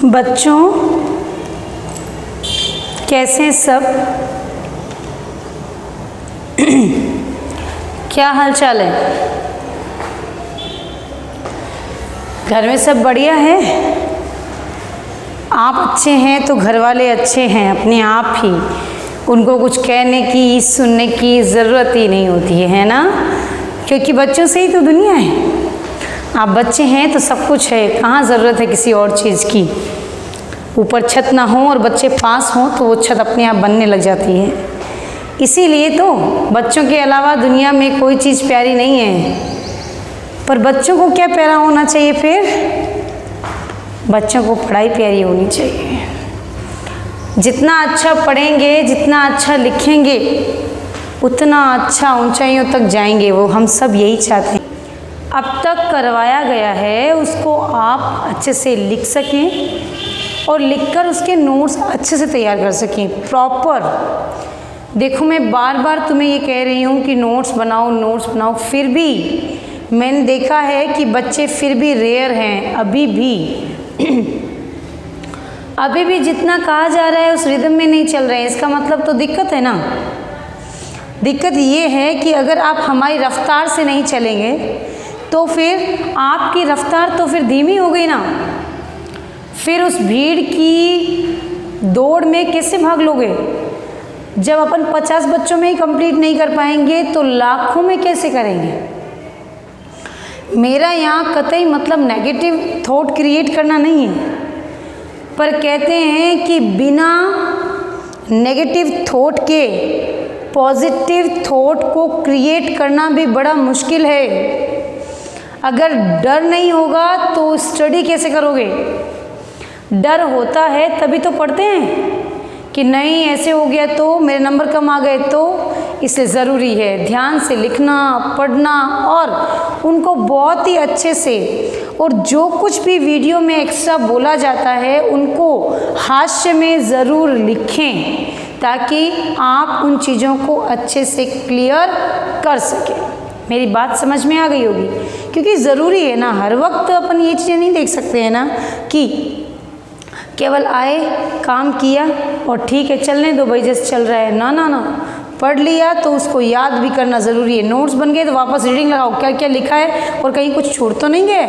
बच्चों कैसे सब? क्या हाल चाल है? घर में सब बढ़िया है? आप अच्छे हैं तो घर वाले अच्छे हैं अपने आप ही। उनको कुछ कहने की सुनने की ज़रूरत ही नहीं होती है ना, क्योंकि बच्चों से ही तो दुनिया है। आप बच्चे हैं तो सब कुछ है, कहाँ ज़रूरत है किसी और चीज़ की। ऊपर छत ना हो और बच्चे पास हों तो वो छत अपने आप बनने लग जाती है। इसीलिए तो बच्चों के अलावा दुनिया में कोई चीज़ प्यारी नहीं है। पर बच्चों को क्या प्यारा होना चाहिए फिर? बच्चों को पढ़ाई प्यारी होनी चाहिए। जितना अच्छा पढ़ेंगे, जितना अच्छा लिखेंगे, उतना अच्छा ऊंचाइयों तक जाएंगे। वो हम सब यही चाहते हैं। अब तक करवाया गया है उसको आप अच्छे से लिख सकें और लिखकर उसके नोट्स अच्छे से तैयार कर सकें प्रॉपर। देखो मैं बार बार तुम्हें ये कह रही हूँ कि नोट्स बनाओ, फिर भी मैंने देखा है कि बच्चे फिर भी रेयर हैं अभी भी जितना कहा जा रहा है उस रिदम में नहीं चल रहे हैं। इसका मतलब तो दिक्कत है ना। दिक्कत ये है कि अगर आप हमारी रफ्तार से नहीं चलेंगे तो फिर आपकी रफ्तार तो फिर धीमी हो गई ना। फिर उस भीड़ की दौड़ में कैसे भाग लोगे? जब अपन 50 बच्चों में ही कंप्लीट नहीं कर पाएंगे तो लाखों में कैसे करेंगे? मेरा यहाँ कतई मतलब नेगेटिव थॉट क्रिएट करना नहीं है, पर कहते हैं कि बिना नेगेटिव थॉट के पॉजिटिव थॉट को क्रिएट करना भी बड़ा मुश्किल है। अगर डर नहीं होगा तो स्टडी कैसे करोगे? डर होता है तभी तो पढ़ते हैं कि नहीं ऐसे हो गया तो मेरे नंबर कम आ गए तो। इसलिए ज़रूरी है ध्यान से लिखना, पढ़ना और उनको बहुत ही अच्छे से, और जो कुछ भी वीडियो में एक्स्ट्रा बोला जाता है उनको हास्य में ज़रूर लिखें ताकि आप उन चीज़ों को अच्छे से क्लियर कर सकें। मेरी बात समझ में आ गई होगी, क्योंकि ज़रूरी है ना। हर वक्त अपन ये चीज़ें नहीं देख सकते हैं ना कि केवल आए काम किया और ठीक है चलने दो भाई जैसे चल रहा है। ना, पढ़ लिया तो उसको याद भी करना ज़रूरी है। नोट्स बन गए तो वापस रीडिंग लगाओ क्या क्या लिखा है और कहीं कुछ छूट तो नहीं गया।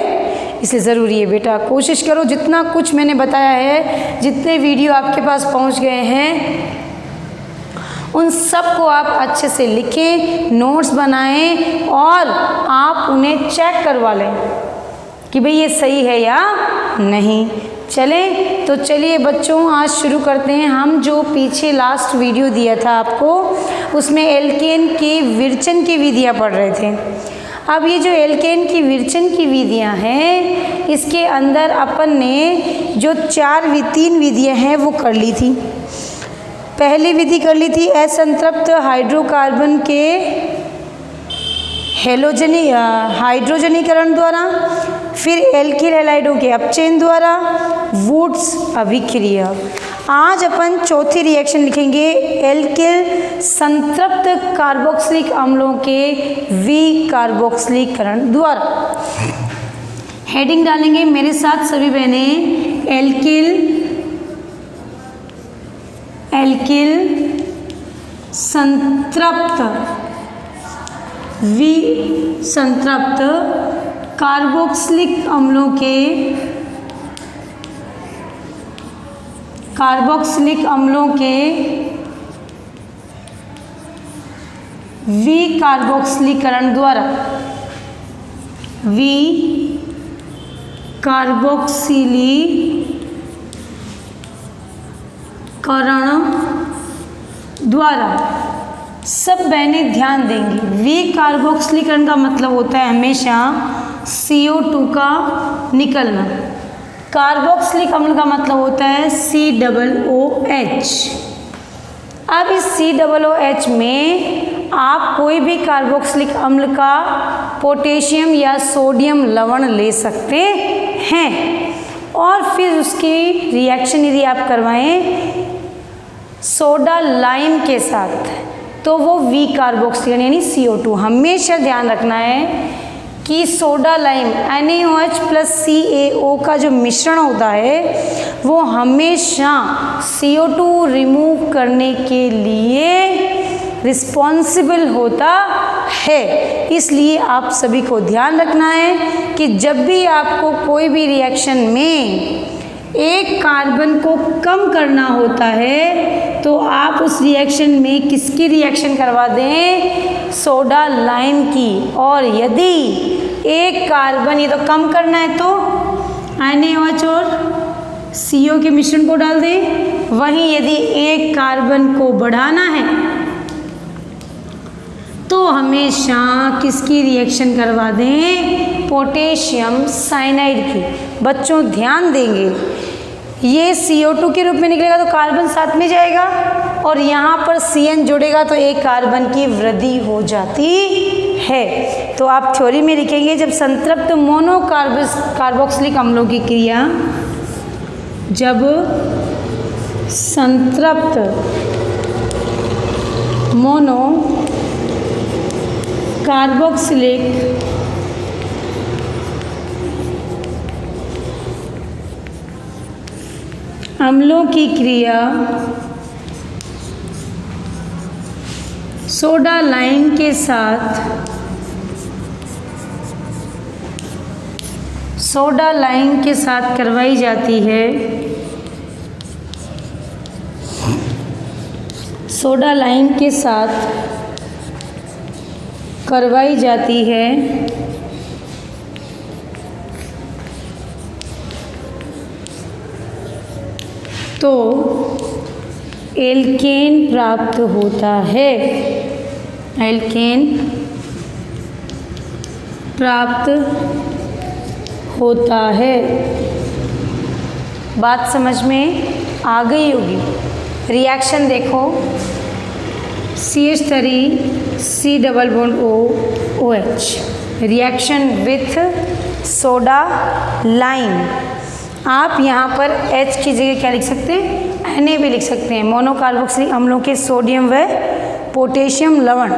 इसलिए ज़रूरी है बेटा, कोशिश करो जितना कुछ मैंने बताया है, जितने वीडियो आपके पास पहुंच गए हैं उन सब को आप अच्छे से लिखें, नोट्स बनाएं और आप उन्हें चेक करवा लें कि भाई ये सही है या नहीं। चलें तो चलिए बच्चों आज शुरू करते हैं। हम जो पीछे लास्ट वीडियो दिया था आपको उसमें एल्केन के विरचन की विधियाँ पढ़ रहे थे। अब ये जो एल्केन की विरचन की विधियाँ हैं इसके अंदर अपन ने जो 3 विधियाँ हैं वो कर ली थी। पहली विधि कर ली थी असंतृप्त हाइड्रोकार्बन के हाइड्रोजनीकरण द्वारा, फिर एल्किल हैलाइडों के अपचयन द्वारा, वुड्स अभिक्रिया। आज अपन चौथी रिएक्शन लिखेंगे एल्किल संतृप्त कार्बोक्सिलिक अम्लों के विकार्बोक्सिलीकरण द्वारा। हेडिंग डालेंगे मेरे साथ सभी बहने, एल्किल संतृप्त संतृप्त कार्बोक्सिलिक अम्लों के विकार्बोक्सिलीकरण द्वारा, सब बहनें ध्यान देंगी। विकार्बोक्सिलीकरण का मतलब होता है हमेशा CO2 का निकलना। कार्बोक्सिलिक अम्ल का मतलब होता है COOH। अब इस COOH में आप कोई भी कार्बोक्सिलिक अम्ल का पोटेशियम या सोडियम लवण ले सकते हैं और फिर उसकी रिएक्शन यदि आप करवाएं सोडा लाइम के साथ तो वो विकार्बोक्सिलीकरण यानी CO2। हमेशा ध्यान रखना है कि soda lime NaOH plus CaO का जो मिश्रण होता है वो हमेशा CO2 रिमूव करने के लिए रिस्पॉन्सिबल होता है। इसलिए आप सभी को ध्यान रखना है कि जब भी आपको कोई भी रिएक्शन में एक कार्बन को कम करना होता है तो आप उस रिएक्शन में किसकी रिएक्शन करवा दें? सोडा लाइम की। और यदि एक कार्बन ये तो कम करना है तो NaOH और CO के मिश्रण को डाल दें। वहीं यदि एक कार्बन को बढ़ाना है तो हमेशा किसकी रिएक्शन करवा दें? पोटेशियम साइनाइड की। बच्चों ध्यान देंगे, ये CO2 के रूप में निकलेगा तो कार्बन साथ में जाएगा और यहाँ पर CN जुड़ेगा तो एक कार्बन की वृद्धि हो जाती है। तो आप थ्योरी में लिखेंगे जब संतृप्त मोनो कार्बोक्सिलिक अम्लों की क्रिया, जब संतृप्त मोनो कार्बोक्सिलिक अम्लों की क्रिया सोडा लाइम के साथ करवाई जाती है। सोडा लाइम के साथ करवाई जाती है तो एल्केन प्राप्त होता है। एल्केन प्राप्त होता है। बात समझ में आ गई होगी। रिएक्शन देखो, CH3 C double bond OH reaction with soda lime. आप यहाँ पर H की जगह क्या लिख सकते हैं? Na भी लिख सकते हैं। मोनोकार्बोक्सिलिक अम्लों के सोडियम व पोटेशियम लवण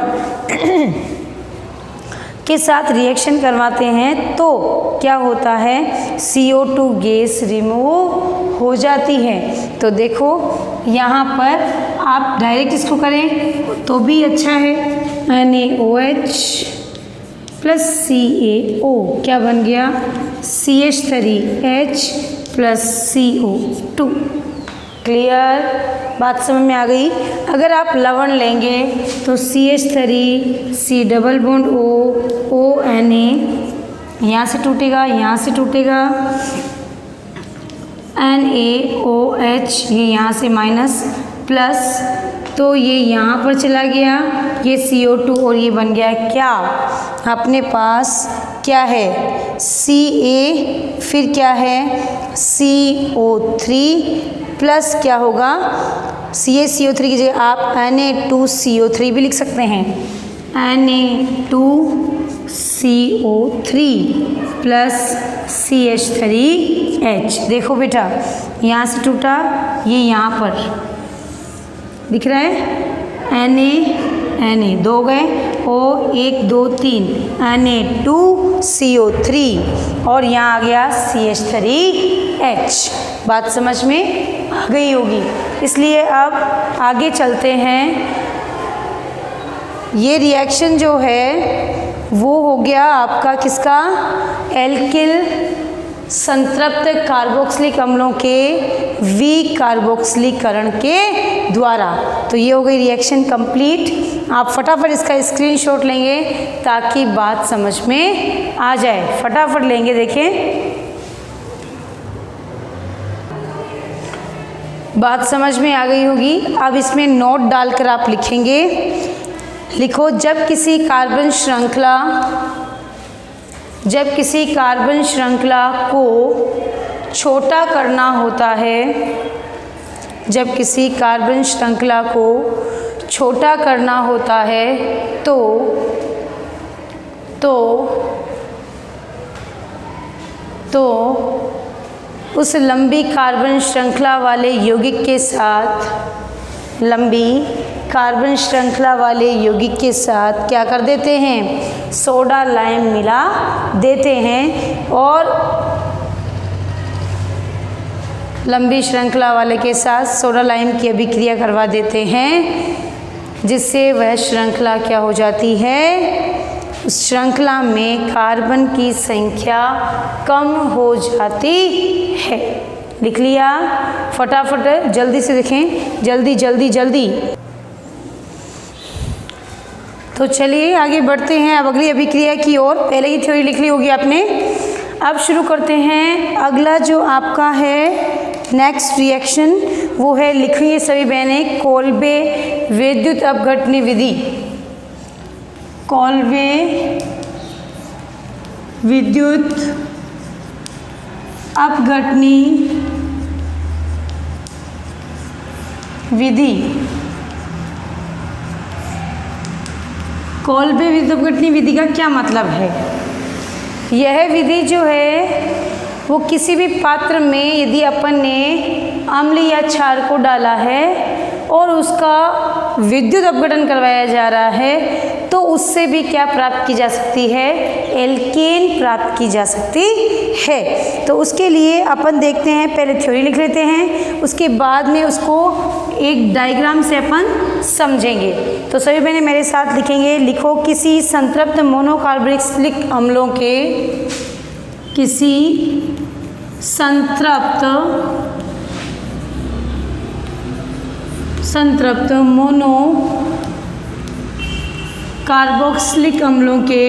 के साथ रिएक्शन करवाते हैं तो क्या होता है? CO2 गैस रिमूव हो जाती है। तो देखो यहाँ पर आप डायरेक्ट इसको करें तो भी अच्छा है। NaOH प्लस CaO क्या बन गया? CH3H plus CO2। क्लियर? बात समझ में आ गई। अगर आप लवण लेंगे तो CH3 C double bond O Na यहाँ से टूटेगा, यहाँ से टूटेगा, NaOH ये यहाँ से माइनस प्लस, तो ये यहाँ पर चला गया, ये CO2 और ये बन गया क्या? अपने पास क्या है? Ca, फिर क्या है? CO3 प्लस क्या होगा? CO3 की जगह आप Na2CO3 भी लिख सकते हैं। Na2CO3 plus CH3H। देखो बेटा यहाँ से टूटा, ये यहाँ पर दिख रहा है Na दो गए, O 1 2 3 Na2CO3 और यहाँ आ गया CH3H। बात समझ में आ गई होगी। इसलिए अब आगे चलते हैं। ये रिएक्शन जो है वो हो गया आपका किसका? एल्किल संतृप्त कार्बोक्सिलिक अम्लों के विकार्बोक्सिलीकरण के द्वारा। तो ये हो गई रिएक्शन कंप्लीट। आप फटाफट इसका स्क्रीनशॉट लेंगे ताकि बात समझ में आ जाए। फटाफट लेंगे, देखें बात समझ में आ गई होगी। अब इसमें नोट डालकर आप लिखेंगे। लिखो, जब किसी कार्बन श्रृंखला को छोटा करना होता है, जब किसी कार्बन श्रृंखला को छोटा करना होता है तो उस लंबी कार्बन श्रृंखला वाले यौगिक के साथ लंबी कार्बन श्रृंखला वाले यौगिक के साथ क्या कर देते हैं, सोडा लाइम मिला देते हैं और लंबी श्रृंखला वाले के साथ सोडा लाइम की अभिक्रिया करवा देते हैं, जिससे वह श्रृंखला क्या हो जाती है, उस श्रृंखला में कार्बन की संख्या कम हो जाती है। लिख लिया? फटाफट जल्दी से देखें, जल्दी जल्दी जल्दी। तो चलिए आगे बढ़ते हैं अब अगली अभिक्रिया की ओर। पहले ही थ्योरी लिख ली होगी आपने। अब शुरू करते हैं अगला जो आपका है नेक्स्ट रिएक्शन, वो है, लिखिए सभी बहनें, कोल्बे विद्युत अपघटनी विधि। कोल्बे विद्युत अपघटनी विधि। कोल्बे विद्युत अपघटनी विधि का क्या मतलब है? यह विधि जो है वो किसी भी पात्र में यदि अपन ने अम्ल या क्षार को डाला है और उसका विद्युत अपघटन करवाया जा रहा है तो उससे भी क्या प्राप्त की जा सकती है, एल्केन प्राप्त की जा सकती है। तो उसके लिए अपन देखते हैं, पहले थ्योरी लिख लेते हैं, उसके बाद में उसको एक डायग्राम से अपन समझेंगे। तो सभी बहनें मेरे साथ लिखेंगे, लिखो किसी संतृप्त मोनोकार्बोक्सिलिक अम्लों के, किसी संतृप्त मोनो कार्बोक्सिलिक अम्लों के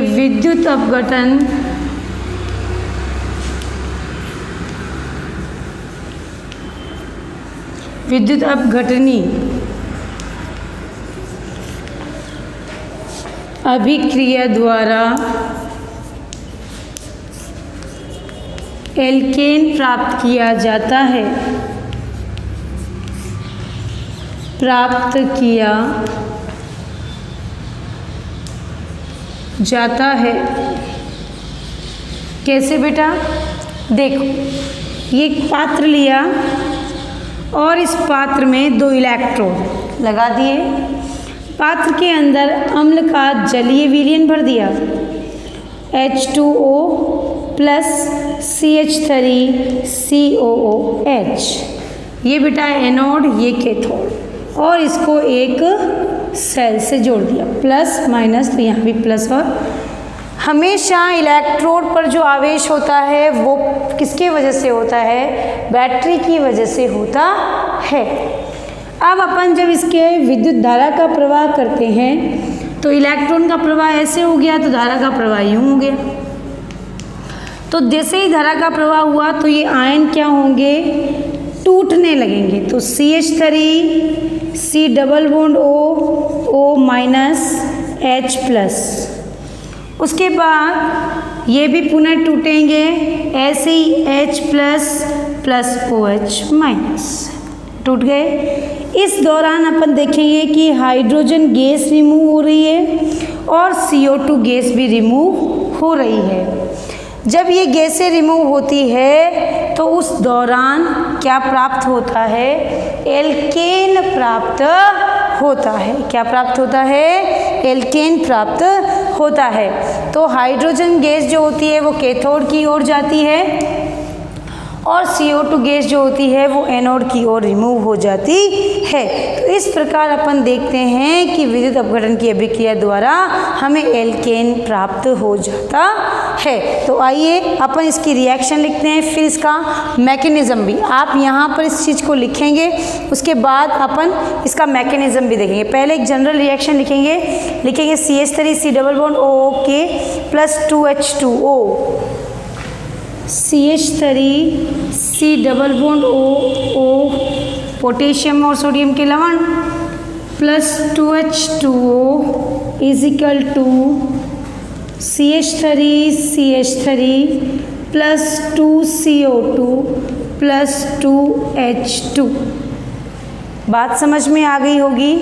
विद्युत अपघटन विद्युत अपघटनी अभिक्रिया द्वारा एल्केन प्राप्त किया जाता है, प्राप्त किया जाता है। कैसे बेटा? देखो, ये एक पात्र लिया और इस पात्र में 2 इलेक्ट्रोड लगा दिए, पात्र के अंदर अम्ल का जलीय विलयन भर दिया, H2O प्लस CH3COOH, ये बेटा एनोड, ये कैथोड, और इसको एक सेल से जोड़ दिया, प्लस माइनस, तो यहाँ भी प्लस। और हमेशा इलेक्ट्रोड पर जो आवेश होता है वो किसके वजह से होता है, बैटरी की वजह से होता है। अब अपन जब इसके विद्युत धारा का प्रवाह करते हैं तो इलेक्ट्रॉन का प्रवाह ऐसे हो गया, तो धारा का प्रवाह यूँ हो गया। तो जैसे ही धारा का प्रवाह हुआ तो ये आयन क्या होंगे, टूटने लगेंगे। तो CH3 C double bond O minus H plus, उसके बाद ये भी पुनः टूटेंगे, ऐसे ही H plus plus OH minus, टूट गए। इस दौरान अपन देखेंगे कि हाइड्रोजन गैस रिमूव हो रही है और CO2 गैस भी रिमूव हो रही है। जब ये गैसें रिमूव होती है तो उस दौरान क्या प्राप्त होता है, एल्केन प्राप्त होता है। क्या प्राप्त होता है, एल्केन प्राप्त होता है। तो हाइड्रोजन गैस जो होती है वो कैथोड की ओर जाती है और CO2 गैस जो होती है वो एनोड की ओर रिमूव हो जाती है। तो इस प्रकार अपन देखते हैं कि विद्युत अपघटन की अभिक्रिया द्वारा हमें एल्केन प्राप्त हो जाता है। तो आइए अपन इसकी रिएक्शन लिखते हैं, फिर इसका मैकेनिज्म भी आप यहाँ पर इस चीज़ को लिखेंगे, उसके बाद अपन इसका मैकेनिज्म भी देखेंगे। पहले एक जनरल रिएक्शन लिखेंगे CH3 C double bond OOK plus 2H2O, CH3 C double bond O potassium और सोडियम के लवण plus 2H2O is equal to CH3 plus 2CO2 plus 2H2। बात समझ में आ गई होगी।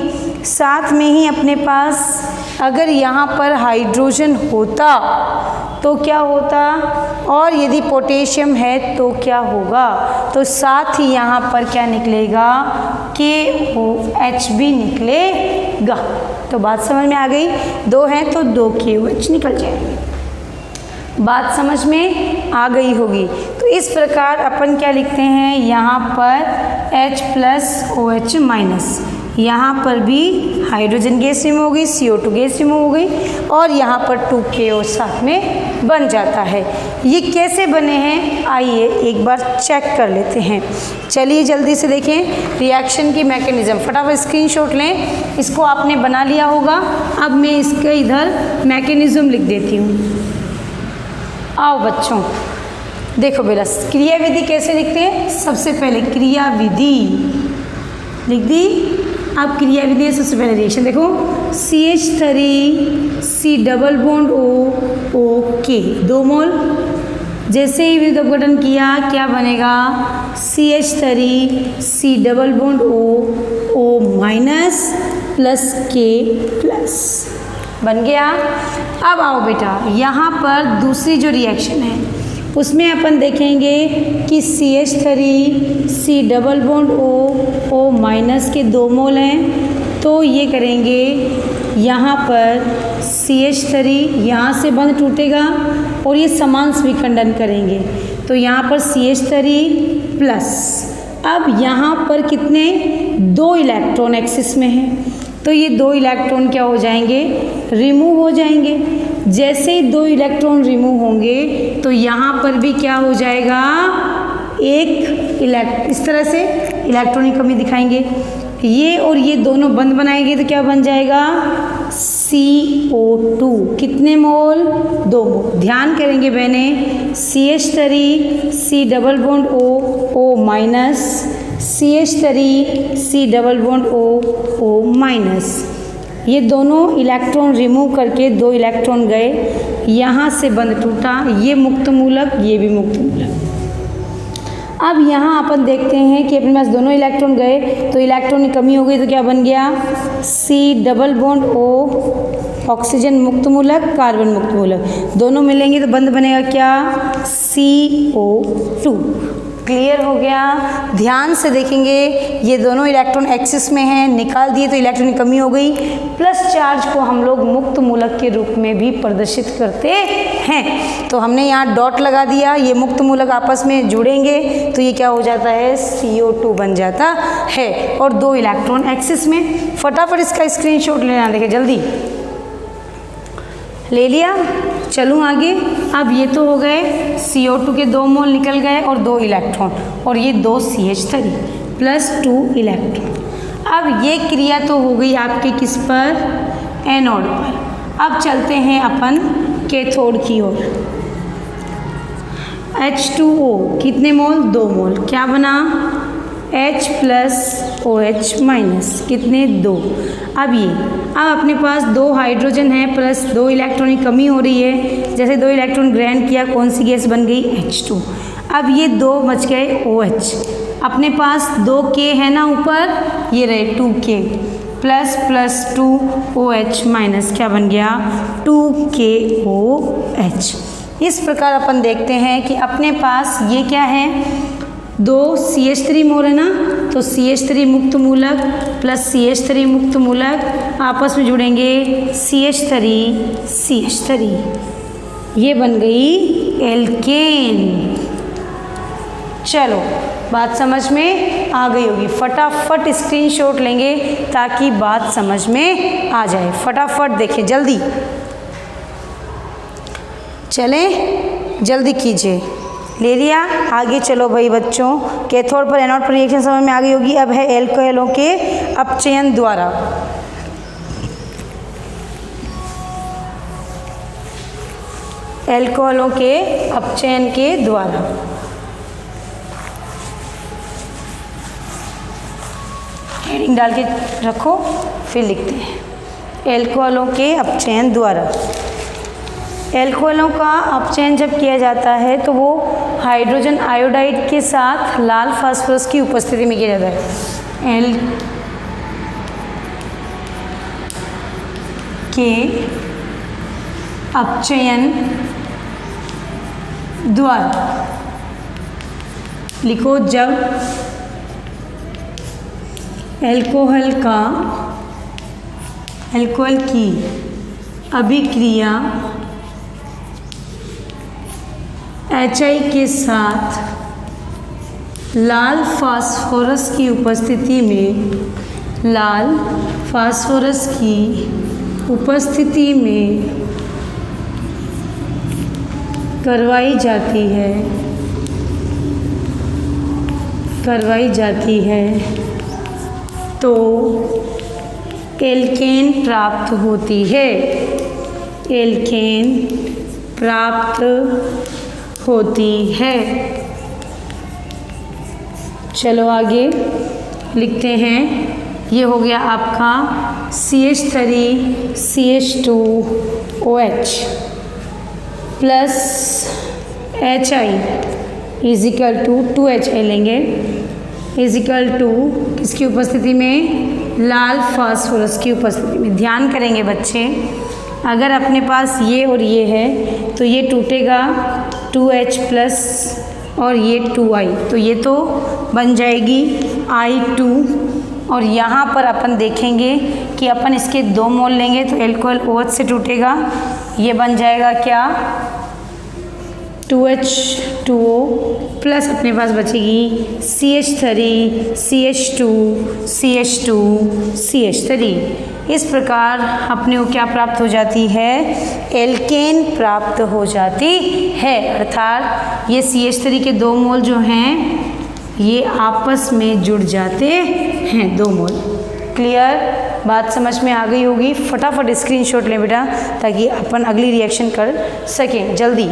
साथ में ही अपने पास अगर यहाँ पर हाइड्रोजन होता तो क्या होता, और यदि पोटेशियम है तो क्या होगा, तो साथ ही यहाँ पर क्या निकलेगा, KOH भी निकलेगा। तो बात समझ में आ गई, 2 हैं तो 2 KOH निकल जाएंगे। बात समझ में आ गई होगी। तो इस प्रकार अपन क्या लिखते हैं, यहाँ पर H प्लस OH माइनस, यहाँ पर भी हाइड्रोजन गैस रिमूव हो गई, CO2 गैस रिमूव हो गई, और यहाँ पर 2KO साथ में बन जाता है। ये कैसे बने हैं, आइए एक बार चेक कर लेते हैं। चलिए जल्दी से देखें रिएक्शन की मैकेनिज्म। फटाफट स्क्रीनशॉट लें, इसको आपने बना लिया होगा। अब मैं इसके इधर मैकेनिज्म लिख देती हूँ। आओ बच्चों देखो बेटा, क्रियाविधि कैसे लिखते हैं, सबसे पहले क्रियाविधि लिख दी। अब क्रियाविधि सबसे पहले रिएक्शन देखो, CH3 डबल बॉन्ड OK 2 मोल। जैसे ही विद्युत अपघटन किया क्या बनेगा, CH3 double bond O minus plus K plus बन गया। अब आओ बेटा, यहाँ पर दूसरी जो रिएक्शन है उसमें अपन देखेंगे कि CH3 double bond O minus के 2 मोल हैं, तो ये करेंगे यहाँ पर CH3 यहाँ से बंध टूटेगा और ये समान विखंडन करेंगे, तो यहाँ पर CH3 प्लस। अब यहाँ पर कितने, 2 इलेक्ट्रॉन एक्सिस में हैं, तो ये 2 इलेक्ट्रॉन क्या हो जाएंगे, रिमूव हो जाएंगे। जैसे ही 2 इलेक्ट्रॉन रिमूव होंगे तो यहाँ पर भी क्या हो जाएगा, इस तरह से इलेक्ट्रॉन की कमी दिखाएंगे। ये और ये दोनों बंद बनाएंगे तो क्या बन जाएगा, CO2 कितने मोल, 2 मोल। ध्यान करेंगे बहने, CH3 double bond O minus, CH3 double bond O minus, ये दोनों इलेक्ट्रॉन रिमूव करके 2 इलेक्ट्रॉन गए, यहाँ से बंध टूटा, ये मुक्त मूलक, ये भी मुक्त मूलक। अब यहाँ अपन देखते हैं कि अपने पास दोनों इलेक्ट्रॉन गए तो इलेक्ट्रॉन की कमी हो गई, तो क्या बन गया, C double bond O oxygen मुक्त मूलक, कार्बन मुक्त मूलक, दोनों मिलेंगे तो बंध बनेगा क्या, CO2। क्लियर हो गया। ध्यान से देखेंगे, ये दोनों इलेक्ट्रॉन एक्सिस में हैं, निकाल दिए तो इलेक्ट्रॉन की कमी हो गई। प्लस चार्ज को हम लोग मुक्त मूलक के रूप में भी प्रदर्शित करते हैं, तो हमने यहाँ डॉट लगा दिया, ये मुक्त मूलक आपस में जुड़ेंगे तो ये क्या हो जाता है, CO2 बन जाता है, और 2 इलेक्ट्रॉन एक्सिस में। फटाफट इसका स्क्रीनशॉट लेना, देखें जल्दी, ले लिया। चलूँ आगे। अब ये तो हो गए, CO2 के 2 मोल निकल गए और 2 इलेक्ट्रॉन, और ये 2 CH3 प्लस 2 इलेक्ट्रॉन। अब ये क्रिया तो हो गई आपके किस पर, एनोड पर। अब चलते हैं अपन कैथोड की ओर। H2O कितने मोल, 2 मोल, क्या बना, H प्लस OH माइनस, कितने, 2। अब अपने पास 2 हाइड्रोजन है प्लस 2 इलेक्ट्रॉन की कमी हो रही है। जैसे 2 इलेक्ट्रॉन ग्रहण किया, कौन सी गैस बन गई, H2। अब ये 2 बच गए OH। अपने पास 2 K है ना ऊपर, ये रहे 2K plus plus 2 OH minus, क्या बन गया, 2KOH। इस प्रकार अपन देखते हैं कि अपने पास ये क्या है, 2 CH3 मोल है ना, तो CH3 मुक्त मूलक प्लस CH3 मुक्त मूलक आपस में जुड़ेंगे, CH3 ये बन गई एल्केन। चलो बात समझ में आ गई होगी। फटाफट स्क्रीनशॉट लेंगे ताकि बात समझ में आ जाए। फटाफट देखें जल्दी, चलें जल्दी कीजिए। ले लिया, आगे चलो भाई बच्चों। कैथोड पर एनोड पर रिएक्शन समझ में आ गई होगी। अब है एल्कोहलों के अपचयन द्वारा। एल्कोहलों के अपचयन के द्वारा हेडिंग डाल के रखो, फिर लिखते हैं एल्कोहलों के अपचयन द्वारा। एल्कोहलों का अपचयन जब किया जाता है तो वो हाइड्रोजन आयोडाइड के साथ लाल फास्फोरस की उपस्थिति में किया जाता है। के अपचयन द्वारा। लिखो, जब अल्कोहल की अभिक्रिया HI के साथ लाल फास्फोरस की उपस्थिति में करवाई जाती है तो एल्केन प्राप्त होती है। चलो आगे लिखते हैं। ये हो गया आपका CH3CH2OH plus HI is equal to 2HI लेंगे, इजिकल टू किसकी उपस्थिति में? लाल फास्फोरस की उपस्थिति में। ध्यान करेंगे बच्चे, अगर अपने पास ये और ये है तो ये टूटेगा 2H प्लस और ये 2I, तो ये तो बन जाएगी I2। और यहाँ पर अपन देखेंगे कि अपन इसके 2 मोल लेंगे तो अल्कोहल OH से टूटेगा, ये बन जाएगा क्या? 2H2O प्लस अपने पास बचेगी CH3CH2CH2CH3। इस प्रकार अपने को क्या प्राप्त हो जाती है? एल्केन प्राप्त हो जाती है। अर्थात ये CH3 के 2 मोल जो हैं ये आपस में जुड़ जाते हैं, 2 मोल। क्लियर? बात समझ में आ गई होगी। फटाफट स्क्रीनशॉट लें बेटा ताकि अपन अगली रिएक्शन कर सकें। जल्दी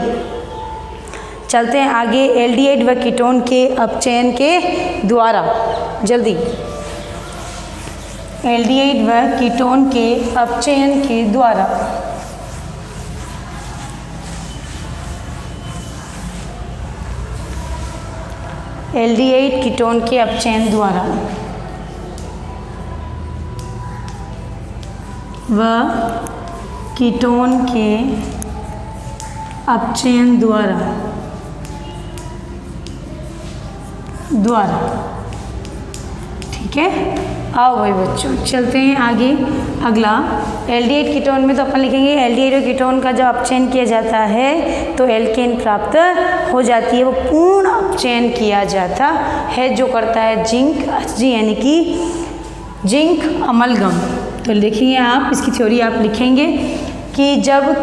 चलते हैं आगे। एल्डिहाइड व कीटोन के अपचयन के द्वारा, जल्दी। एल्डिहाइड व कीटोन के अपचयन के द्वारा। एल्डिहाइड कीटोन के अपचयन द्वारा व कीटोन के अपचयन द्वारा ठीक है। आओ भाई बच्चों चलते हैं आगे। अगला एल्डिहाइड कीटोन में तो अपन लिखेंगे एल्डिहाइड कीटोन का जब अपचयन किया जाता है तो एल्केन प्राप्त हो जाती है। वो पूर्ण अपचयन किया जाता है जो करता है जिंक Hg यानी कि जिंक अमलगम। तो लिखेंगे आप, इसकी थ्योरी आप लिखेंगे कि जब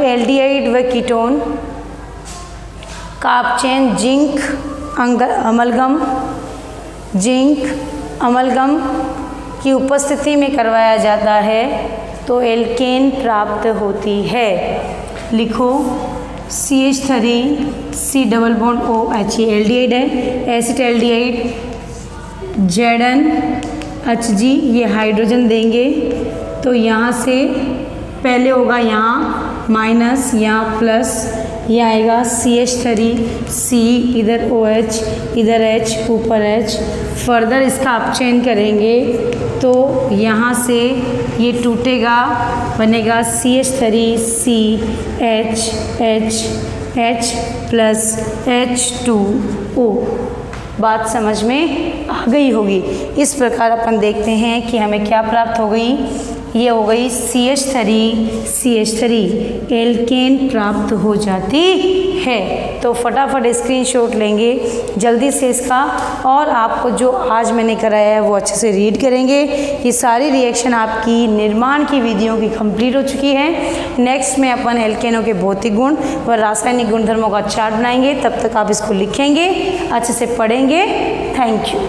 एल्डिहाइड व कीटोन का अपचयन जिंक अमलगम की उपस्थिति में करवाया जाता है तो एल्केन प्राप्त होती है। लिखो, CH3 double bond OH aldehyde है, एसिटाल्डिहाइड ZnHg ये हाइड्रोजन देंगे तो यहाँ से पहले होगा यहाँ माइनस, यहाँ प्लस, ये आएगा CH3C, इधर OH, इधर H, ऊपर H। फर्दर इसका अपचयन करेंगे तो यहाँ से ये टूटेगा, बनेगा CH3CHH प्लस H2O। बात समझ में आ गई होगी। इस प्रकार अपन देखते हैं कि हमें क्या प्राप्त हो गई। ये हो गई CH3 एल्केन प्राप्त हो जाती है। तो फटाफट स्क्रीनशॉट लेंगे जल्दी से इसका, और आपको जो आज मैंने कराया है वो अच्छे से रीड करेंगे। ये सारी रिएक्शन आपकी निर्माण की विधियों की कंप्लीट हो चुकी है। नेक्स्ट में अपन एल्केनों के भौतिक गुण व रासायनिक गुणधर्मों का चार्ट बनाएंगे। तब तक आप इसको लिखेंगे, अच्छे से पढ़ेंगे। Thank you.